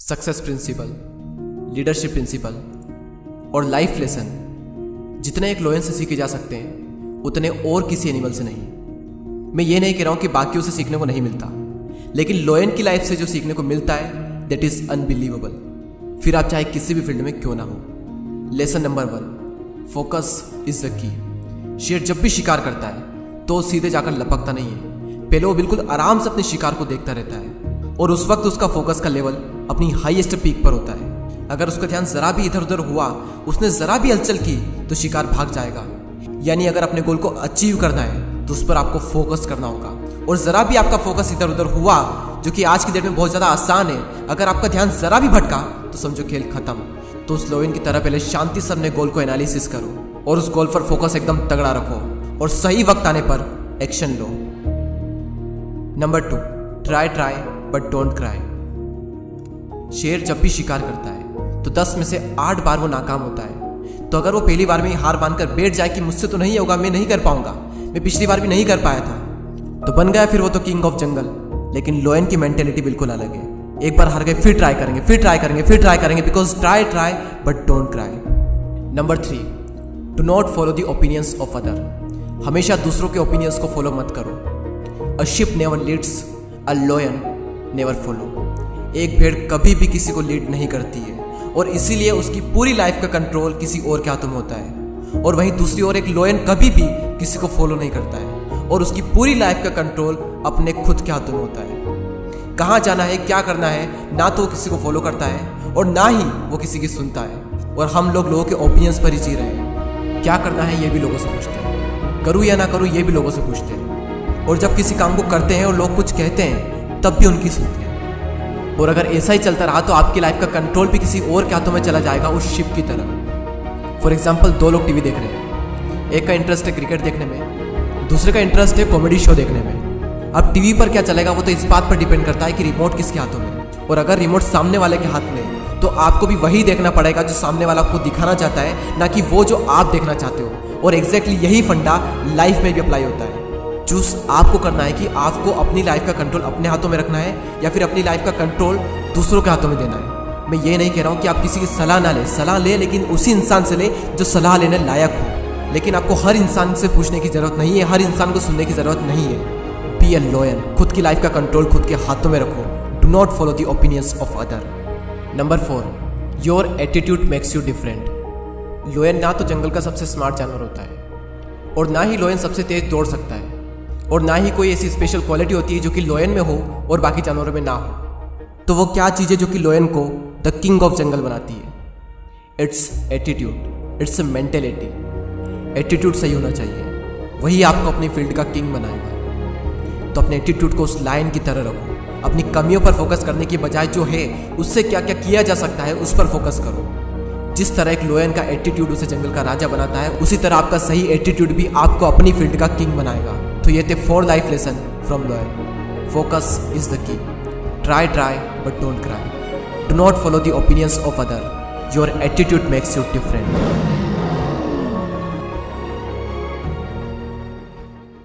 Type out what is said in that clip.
Success principal, leadership principal और life lesson जितने एक लायन से सीखे जा सकते हैं उतने और किसी एनिमल से नहीं। मैं ये नहीं कह रहा हूँ कि बाकियों से सीखने को नहीं मिलता, लेकिन लायन की लाइफ से जो सीखने को मिलता है दैट इज अनबिलीवेबल। फिर आप चाहे किसी भी फील्ड में क्यों ना हो। Lesson number 1, focus is the की। शेर जब भी शिकार करता है तो सीधे जाकर लपकता नहीं है, पहले वो बिल्कुल आराम से अपने शिकार को देखता रहता है और उस वक्त उसका फोकस का लेवल अपनी हाईएस्ट पीक पर होता है। अगर उसका ध्यान जरा भी इधर उधर हुआ, उसने जरा भी हलचल की तो शिकार भाग जाएगा। यानी अगर अपने गोल को अचीव करना है तो उस पर आपको फोकस करना होगा, और जरा भी आपका फोकस इधर उधर हुआ, जो कि आज की डेट में बहुत ज्यादा आसान है, अगर आपका ध्यान जरा भी भटका तो समझो खेल खत्म। तो उस लायन की तरह पहले शांति से अपने गोल को एनालिसिस करो और उस गोल पर फोकस एकदम तगड़ा रखो और सही वक्त आने पर action low. Number 2, try but don't cry. शेर जब भी शिकार करता है तो 10 में से 8 बार वो नाकाम होता है। तो अगर वो पहली बार में ही हार मानकर बैठ जाए कि मुझसे तो नहीं होगा, मैं नहीं कर पाऊंगा, मैं पिछली बार भी नहीं कर पाया था, तो बन गया फिर वो तो किंग ऑफ जंगल। लेकिन लायन की मेंटेलिटी बिल्कुल अलग है। एक बार हार गए फिर ट्राई करेंगे, फिर ट्राई करेंगे, फिर ट्राई करेंगे, because try but don't cry. Number 3, do not follow the opinions of other. हमेशा दूसरों के ओपिनियंस को फॉलो मत करो। A ship never leads, a lion never follow. एक भेड़ कभी भी किसी को लीड नहीं करती है और इसीलिए उसकी पूरी लाइफ का कंट्रोल किसी और के हाथों में होता है। और वहीं दूसरी ओर एक लायन कभी भी किसी को फॉलो नहीं करता है और उसकी पूरी लाइफ का कंट्रोल अपने खुद के हाथों में होता है। कहाँ जाना है, क्या करना है, ना तो वो किसी को फॉलो करता है और ना ही वो किसी की सुनता है। और हम लोगों के ओपिनियंस पर ही जी रहे हैं। क्या करना है ये भी लोगों से पूछते हैं, करूँ या ना करूँ ये भी लोगों से पूछते हैं। और जब किसी काम को करते हैं और लोग कुछ कहते हैं तब भी उनकी सुनते हैं। और अगर ऐसा ही चलता रहा तो आपकी लाइफ का कंट्रोल भी किसी और के हाथों में चला जाएगा, उस शिप की तरह। फॉर एग्जाम्पल 2 लोग टीवी देख रहे हैं, एक का इंटरेस्ट है क्रिकेट देखने में, दूसरे का इंटरेस्ट है कॉमेडी शो देखने में। अब टीवी पर क्या चलेगा वो तो इस बात पर डिपेंड करता है कि रिमोट किसके हाथों में है। और अगर रिमोट सामने वाले के हाथ में तो आपको भी वही देखना पड़ेगा जो सामने वाला आपको दिखाना चाहता है, ना कि वो जो आप देखना चाहते हो। और एग्जैक्टली यही फंडा लाइफ में भी अप्लाई होता है। चूज आपको करना है कि आपको अपनी लाइफ का कंट्रोल अपने हाथों में रखना है या फिर अपनी लाइफ का कंट्रोल दूसरों के हाथों में देना है। मैं ये नहीं कह रहा हूँ कि आप किसी की सलाह ना लें, सलाह लें लेकिन उसी इंसान से लें जो सलाह लेने लायक हो। लेकिन आपको हर इंसान से पूछने की जरूरत नहीं है, हर इंसान को सुनने की जरूरत नहीं है। बी अ लायन, खुद की लाइफ का कंट्रोल खुद के हाथों में रखो। Do not follow the opinions of other. Number 4, your attitude makes you different. Lion ना तो जंगल का सबसे स्मार्ट जानवर होता है और ना ही लायन सबसे तेज दौड़ सकता है, और ना ही कोई ऐसी स्पेशल क्वालिटी होती है जो कि लायन में हो और बाकी जानवरों में ना हो। तो वो क्या चीज़ है जो कि लायन को द किंग ऑफ जंगल बनाती है? It's attitude, it's a mentality. Attitude सही होना चाहिए, वही आपको अपनी फील्ड का किंग बनाएगा। तो अपने एटीट्यूड को उस लायन की तरह रखो। अपनी कमियों पर फोकस करने की बजाय जो है उससे क्या क्या किया जा सकता है उस पर फोकस करो। जिस तरह एक लायन का एटीट्यूड उसे जंगल का राजा बनाता है, उसी तरह आपका सही एटीट्यूड भी आपको अपनी फील्ड का किंग बनाएगा। तो ये थे 4 life lesson from lion. Focus is the key. Try but don't cry. Do not follow the opinions of other. Your attitude makes you different.